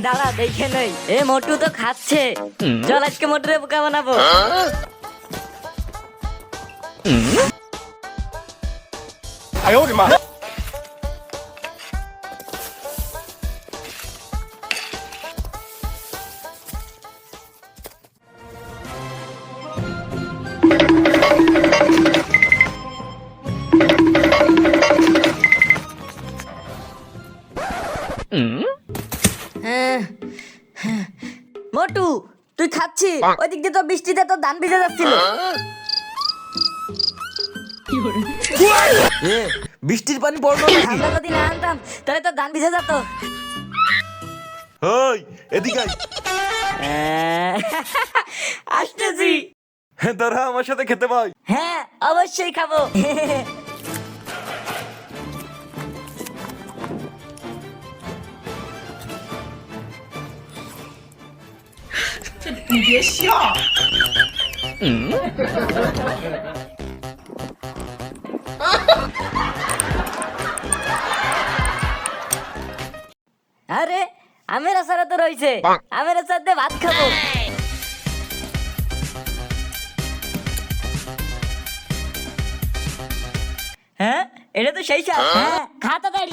দাঁড়া দেখে নই, এ মোটু তো খাচ্ছে, চল আজকে মোটুরে বোকা বানাবো। মোটু তুই খাচ্ছিস, ওই দিক দিয়ে তো বৃষ্টিতে তো ধান ভিজে যাচ্ছিল। বৃষ্টির পানি পড়লো নাকি? আমরা যদি না আনতাম তাহলে তো ধান ভিজে যেত। ওই এদিকে আয়। আসতেছি। দাঁড়া আমার সাথে খেতে পাই। হ্যাঁ অবশ্যই খাবো। আরে আমের আচার তো রয়েছে, আমের আচার দিয়ে ভাত খাবো। হ্যাঁ এটা তো সেই স্বাদ। হ্যাঁ খা তাড়াতাড়ি।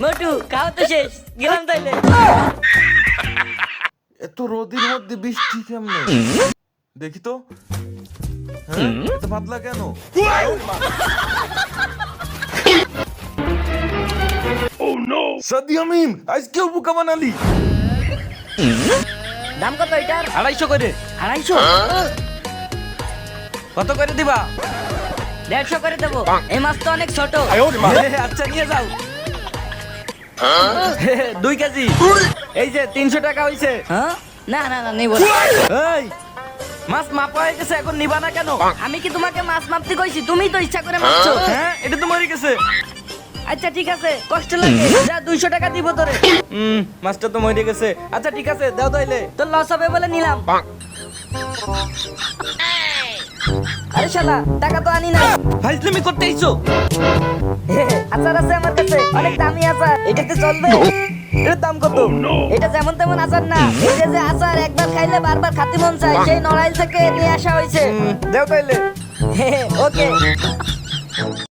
মোটু খাওয়া তো শেষ, গেলাম তাইলে। এত রোদের মধ্যে বৃষ্টি কেমনে? দেখি তো। হ্যাঁ, এত পাতলা কেন? সাদি আমিন আজকেও বোকা বানালি। দাম কত এটার? 250 করে। 250? কত করে দিবা? 150 করে দেবো, এই মাছ তো অনেক ছোট। আচ্ছা নিয়ে যাও। 2 কেজি। এই যে 300 টাকা হইছে। হ্যাঁ না না না নেবো না। এই মাছ মাপা হয়ে গেছে, এখন নিবা না কেন? আমি কি তোমাকে মাছ মাপতে কইছি? তুমি তো ইচ্ছা করে মাপছো। হ্যাঁ এটা তো মরে গেছে। আচ্ছা ঠিক আছে, কষ্ট লাগে, যা 200 টাকা দিব তোরে। মাছটা তো মরে গেছে। আচ্ছা ঠিক আছে দাও তাইলে। তোর লস হবে বলে নিলাম। আরে শালা টাকা তো আনি না। ফাইজলামি করতে আইছো? আচার আছে আমার কাছে, অনেক দামি আচার, এটাতে চলবে? এর দাম কত? এটা যেমন তেমন আচার না, এটা যে আচার একবার খাইলে বারবার খেতে মন চায়, সেই নড়াইল থেকে নিয়ে আসা হয়েছে। দাও তাইলে। ওকে।